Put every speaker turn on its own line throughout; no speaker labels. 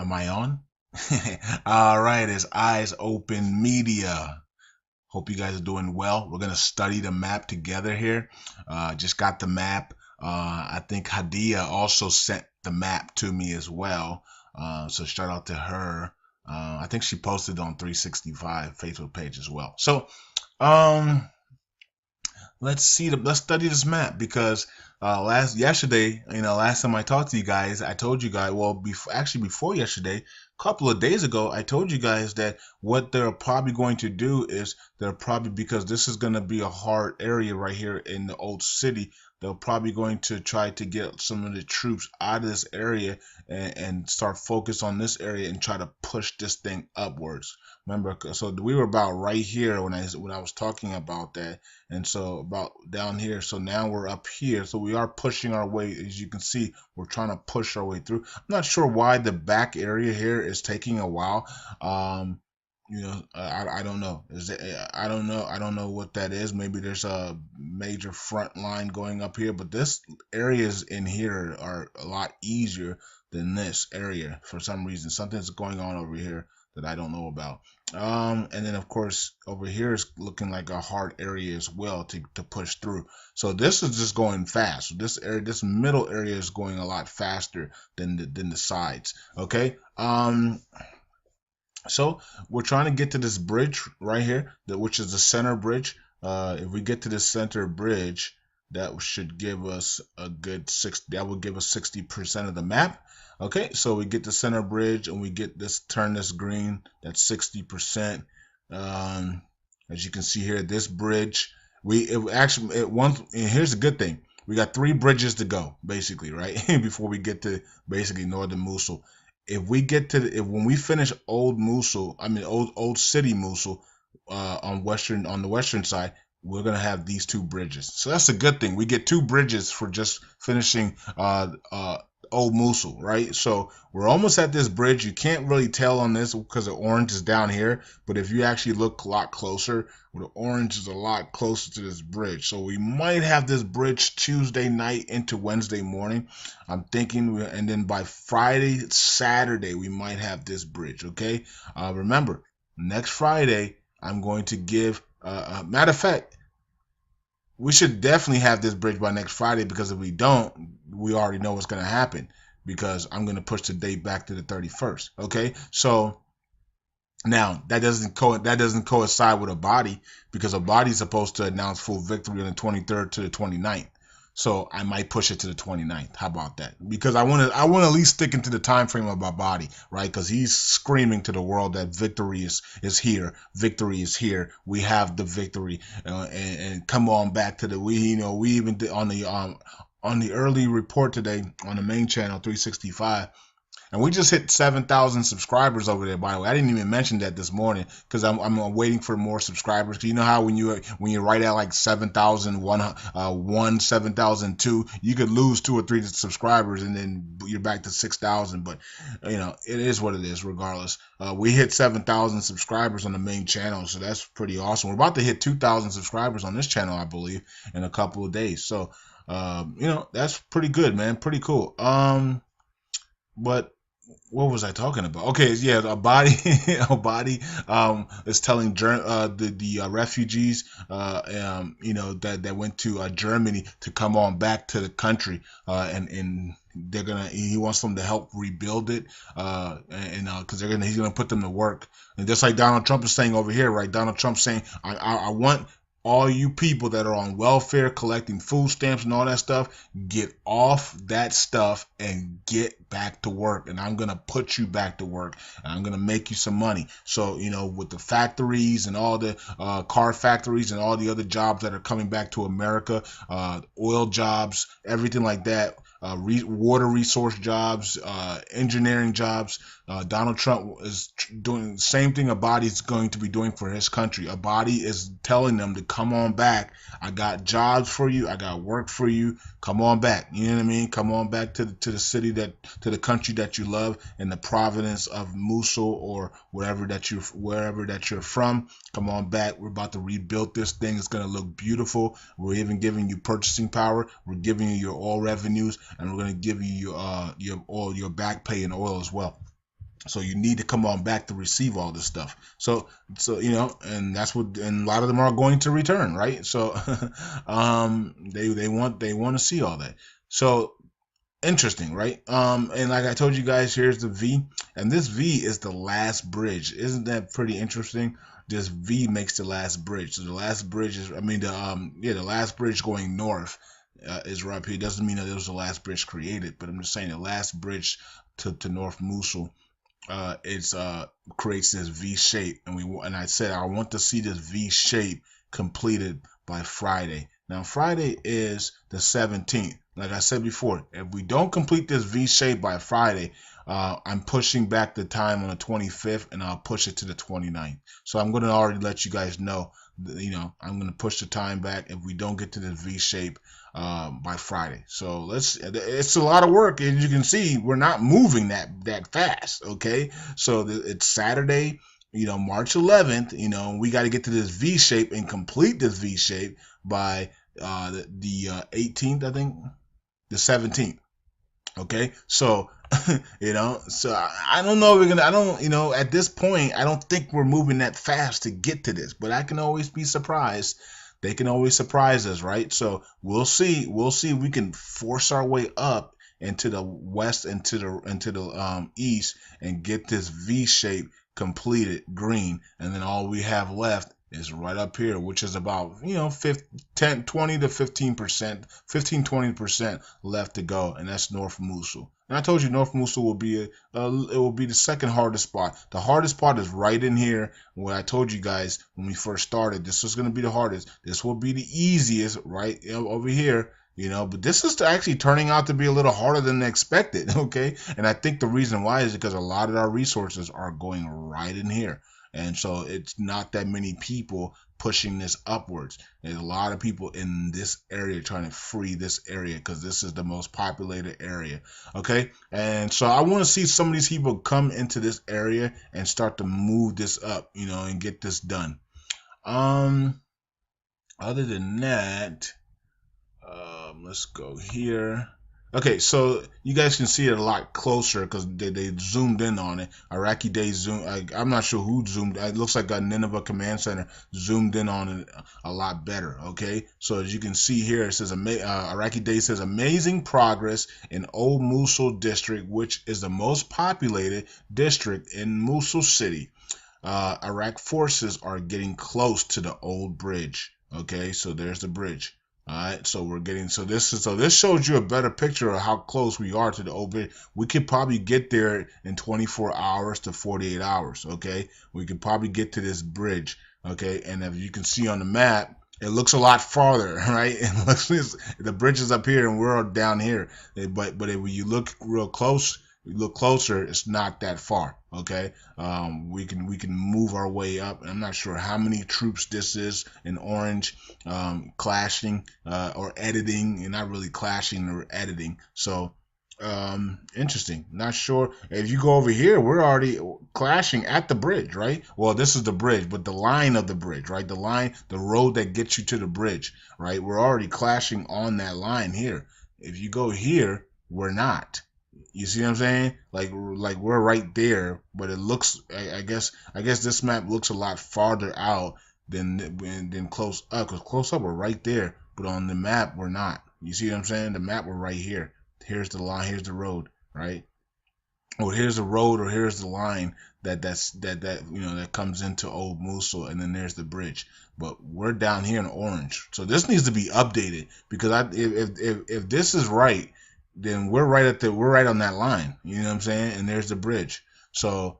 Am I on? All right, it's Eyes Open Media. Hope you guys are doing well. We're gonna study the map together here. Just got the map. I think Hadia also sent the map to me as well. So shout out to her. I think she posted on 365 Facebook page as well. So um, let's study this map because last time I talked to you guys, I told you guys, well, before yesterday, a couple of days ago, I told you guys that what they're probably going to do is they're probably, because this is going to be a hard area right here in the old city, they're probably going to try to get some of the troops out of this area and start focus on this area and try to push this thing upwards. Remember, so we were about right here when I was talking about that, and so about down here. So now we're up here, so we are pushing our way. As you can see, we're trying to push our way through. I'm not sure why the back area here is taking a while. I don't know. I don't know what that is. Maybe there's a major front line going up here, but this areas in here are a lot easier than this area for some reason. Something's going on over here that I don't know about. And then of course over here is looking like a hard area as well to push through. So this is just going fast. This area, this middle area is going a lot faster than the sides. Okay. So we're trying to get to this bridge right here, which is the center bridge. If we get to the center bridge, that should give us a good 60. That will give us 60% of the map. Okay, so we get the center bridge and we get this, turn this green. That's 60%. As you can see here, this bridge, and here's the good thing. We got 3 bridges to go, basically, right? Before we get to basically northern Mosul. When we finish old city Mosul, on the western side, we're gonna have these 2 bridges. So that's a good thing. We get 2 bridges for just finishing old Mosul, right? So we're almost at this bridge. You can't really tell on this because the orange is down here, but if you actually look a lot closer, well, the orange is a lot closer to this bridge. So we might have this bridge Tuesday night into Wednesday morning. I'm thinking, and then by Friday, Saturday, we might have this bridge. Okay. Remember, next Friday, I'm going to give. Matter of fact, we should definitely have this bridge by next Friday, because if we don't, we already know what's going to happen, because I'm going to push the date back to the 31st. Okay, so now that doesn't coincide with Abadi, because Abadi is supposed to announce full victory on the 23rd to the 29th. So I might push it to the 29th. How about that? Because I want to at least stick into the time frame of Abadi, right? Because he's screaming to the world that victory is here. Victory is here. We have the victory, and come on back to the we even did on the early report today on the main channel 365. And we just hit 7,000 subscribers over there, by the way. I didn't even mention that this morning because I'm waiting for more subscribers. 'Cause you know how when you write out like 7,001, 7,002, you could lose 2 or 3 subscribers and then you're back to 6,000. But it is what it is. Regardless, we hit 7,000 subscribers on the main channel, so that's pretty awesome. We're about to hit 2,000 subscribers on this channel, I believe, in a couple of days. So that's pretty good, man. Pretty cool. But what was I talking about? Okay, yeah, Abadi, Abadi is telling the refugees that went to Germany to come on back to the country, and he wants them to help rebuild it, and because he's gonna put them to work, and just like Donald Trump is saying over here, right? Donald Trump saying, I want all you people that are on welfare collecting food stamps and all that stuff, get off that stuff and get back to work, and I'm gonna put you back to work, and I'm gonna make you some money. So with the factories and all the car factories and all the other jobs that are coming back to America, oil jobs, everything like that, water resource jobs, engineering jobs. Donald Trump is doing the same thing Abadi is going to be doing for his country. Abadi is telling them to come on back. I got jobs for you. I got work for you. Come on back. You know what I mean? Come on back to the city to the country that you love, in the province of Mosul or wherever that you're from. Come on back. We're about to rebuild this thing. It's gonna look beautiful. We're even giving you purchasing power. We're giving you your oil revenues, and we're gonna give you your back pay in oil as well. So you need to come on back to receive all this stuff. So and that's what, and a lot of them are going to return, right? So they want to see all that. So interesting, right? And like I told you guys, here's the V, and this V is the last bridge. Isn't that pretty interesting? This V makes the last bridge. So the last bridge is, I mean, the last bridge going north is right up here. Doesn't mean that it was the last bridge created, but I'm just saying the last bridge to North Mosul it's creates this V shape, and I said I want to see this V shape completed by Friday. Now Friday is the 17th. Like I said before, if we don't complete this V shape by Friday, I'm pushing back the time on the 25th, and I'll push it to the 29th. So I'm going to already let you guys know. I'm going to push the time back if we don't get to this V shape by Friday. So it's a lot of work, and you can see we're not moving that fast. Okay, so it's Saturday, March 11th. We got to get to this V shape and complete this V shape by the 18th, I think, the 17th. Okay, so so I don't know if we're gonna. I don't, at this point, I don't think we're moving that fast to get to this, but I can always be surprised. They can always surprise us, right? So we'll see. We'll see if we can force our way up into the west, into the east, and get this V shape completed green, and then all we have left is right up here, which is about 20 to 15%, 15-20% left to go, and that's North Mosul. And I told you North Mosul will be it will be the second hardest spot. The hardest part is right in here. What I told you guys when we first started, this was going to be the hardest. This will be the easiest right over here. But this is actually turning out to be a little harder than expected, okay? And I think the reason why is because a lot of our resources are going right in here. And so it's not that many people pushing this upwards. There's a lot of people in this area trying to free this area because this is the most populated area. Okay, and so I want to see some of these people come into this area and start to move this up, and get this done. Other than that, let's go here. Okay, so you guys can see it a lot closer because they zoomed in on it. Iraqi Day zoom. I'm not sure who zoomed. It looks like a Nineveh Command Center zoomed in on it a lot better. Okay, so as you can see here, it says Iraqi Day says amazing progress in Old Mosul district, which is the most populated district in Mosul city. Iraq forces are getting close to the old bridge. Okay, so there's the bridge. All right, so this shows you a better picture of how close we are to the old bridge. We could probably get there in 24 hours to 48 hours. Okay, we could probably get to this bridge. Okay, and if you can see on the map, it looks a lot farther, right? It looks the bridge is up here and we're down here. But if you look real close, you look closer, it's not that far. Okay, we can move our way up. I'm not sure how many troops this is in orange, clashing or editing, and not really clashing or editing. So interesting. Not sure if you go over here, we're already clashing at the bridge, right? Well, this is the bridge, but the line of the bridge, right? The road that gets you to the bridge, right? We're already clashing on that line here. If you go here, we're not. You see what I'm saying? Like we're right there, but it looks. I guess this map looks a lot farther out than close up. Cause close up we're right there, but on the map we're not. You see what I'm saying? The map we're right here. Here's the line. Here's the road. Right? Or here's the road, or here's the line that comes into Old Mosul, and then there's the bridge. But we're down here in orange, so this needs to be updated because if this is right, then we're right on that line. You know what I'm saying? And there's the bridge. So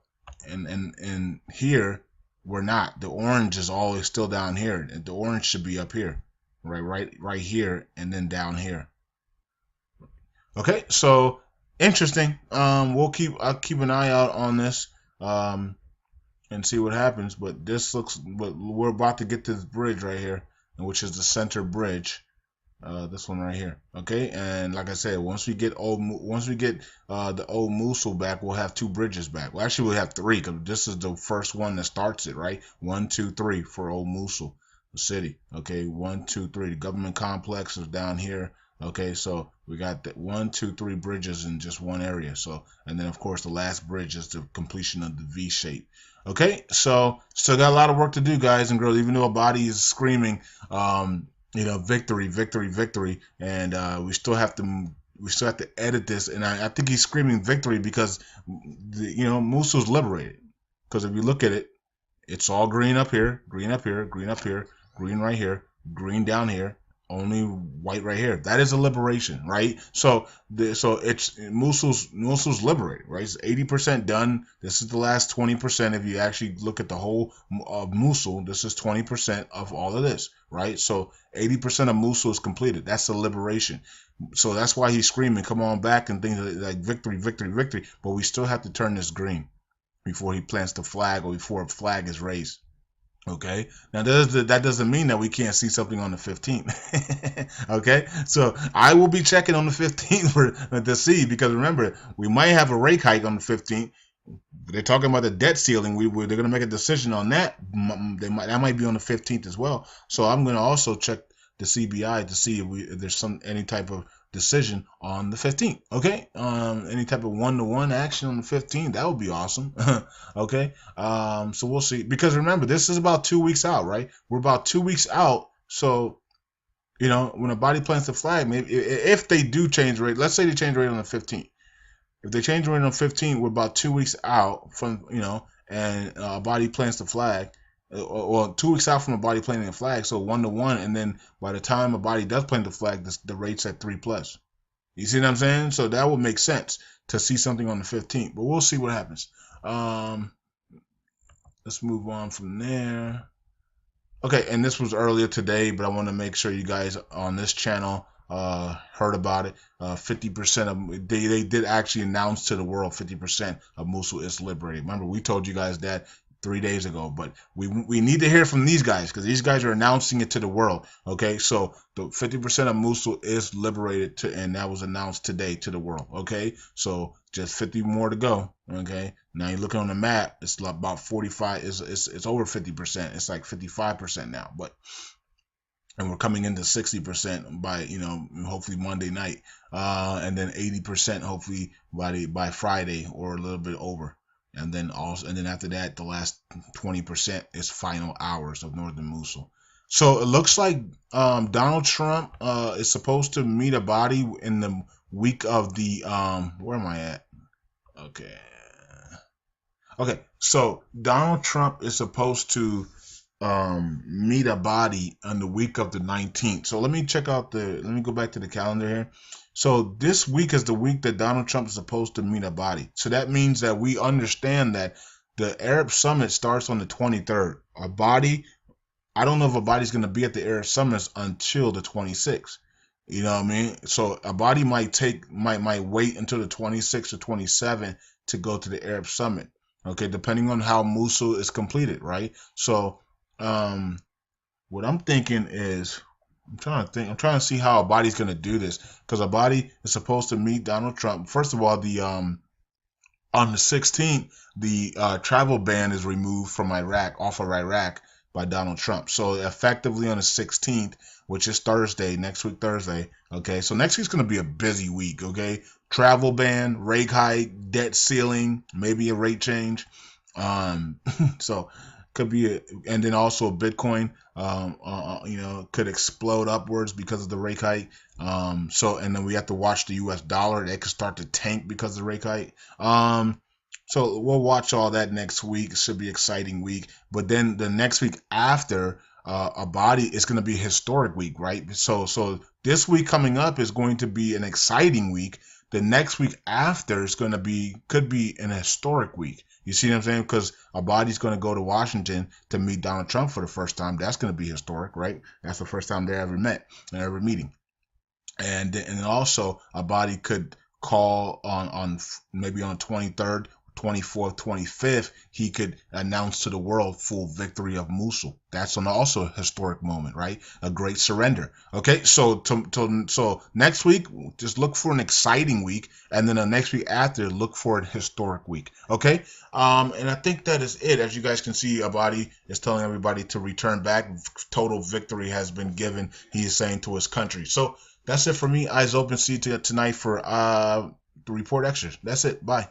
and here we're not. The orange is always still down here. The orange should be up here, right here, and then down here. Okay, so interesting. I'll keep an eye out on this and see what happens. But we're about to get to this bridge right here, which is the center bridge. This one right here. Okay, and like I said, once we get the old Mosul back, we'll have two bridges back. Well, actually, we'll have three because this is the first one that starts it, right? 1, 2, 3 for Old Mosul city. Okay, 1, 2, 3. The government complex is down here. Okay, so we got that 1, 2, 3 bridges in just one area. So, and then of course the last bridge is the completion of the V shape. Okay, so still got a lot of work to do, guys and girls. Even though Abadi is screaming, victory, victory, victory, and we still have to edit this. And I think he's screaming victory because Mosul's liberated. Because if you look at it, it's all green up here, green up here, green up here, green right here, green down here, only white right here. That is a liberation, right? So it's Mosul's liberated, right? It's 80% done. This is the last 20%. If you actually look at the whole of Mosul, this is 20% of all of this, right? So 80% of Mosul is completed. That's a liberation. So that's why he's screaming, "Come on back!" and things like victory, victory, victory. But we still have to turn this green before he plants the flag or before a flag is raised. Okay. Now that doesn't mean that we can't see something on the 15th. Okay. So I will be checking on the 15th to see, because remember, we might have a rate hike on the 15th. They're talking about the debt ceiling. They're going to make a decision on that. That might be on the 15th as well. So I'm going to also check the CBI to see if there's any type of decision on the 15th. Okay, any type of one-to-one action on the 15th, that would be awesome. Okay, so we'll see, because remember, this is about 2 weeks out, right? We're about 2 weeks out. So when a body plants the flag, maybe if they do change rate, let's say they change rate on the 15th. If they change rate on the 15th, we're about 2 weeks out from and a body plants the flag. Or 2 weeks out from a body planting a flag, so 1-to-1, and then by the time a body does plant the flag, the rate's at 3+. You see what I'm saying? So that would make sense to see something on the 15th, but we'll see what happens. Let's move on from there. Okay, and this was earlier today, but I want to make sure you guys on this channel heard about it. 50% of they did actually announce to the world 50% of Mosul is liberated. Remember, we told you guys that 3 days ago, but we need to hear from these guys, because these guys are announcing it to the world. Okay, so the 50% of Mosul is liberated, and that was announced today to the world. Okay, so just 50 more to go. Okay, now you're looking on the map, it's about 45. It's over 50%. It's like 55% now, and we're coming into 60% by hopefully Monday night, and then 80% hopefully by Friday or a little bit over. And then after that, the last 20% is final hours of northern Mosul. So it looks like Donald Trump is supposed to meet Abadi in the week of the where am I at? Okay. So Donald Trump is supposed to meet Abadi on the week of the 19th. So let me go back to the calendar here. So this week is the week that Donald Trump is supposed to meet Abadi. So that means that we understand that the Arab Summit starts on the 23rd. Abadi, I don't know if Abadi's going to be at the Arab Summit until the 26th. You know what I mean? So Abadi might wait until the 26th or 27th to go to the Arab Summit. Okay, depending on how Mosul is completed, right? So what I'm thinking is, I'm trying to see how Abadi's going to do this, because Abadi is supposed to meet Donald Trump. First of all, on the 16th, the travel ban is removed from off of Iraq by Donald Trump. So effectively on the 16th, which is Thursday, next week Thursday. Okay, so next week's going to be a busy week. Okay, travel ban, rate hike, debt ceiling, maybe a rate change. So could be and then also Bitcoin could explode upwards because of the rate hike. And then we have to watch the US dollar. It could start to tank because of the rate hike. So we'll watch all that next week. It should be an exciting week. But then the next week after Abadi, is going to be a historic week, right? So this week coming up is going to be an exciting week. The next week after could be an historic week. You see what I'm saying? Because Abadi's going to go to Washington to meet Donald Trump for the first time. That's going to be historic, right? That's the first time they ever meeting. And also Abadi could call on maybe on the 23rd, 24th, 25th, he could announce to the world full victory of Mosul. That's also a historic moment, right? A great surrender. Okay, so so next week, just look for an exciting week, and then the next week after, look for a historic week. Okay, and I think that is it. As you guys can see, Abadi is telling everybody to return back. Total victory has been given, he is saying, to his country. So That's it for me. Eyes open. See you tonight for the report extras. That's it. Bye.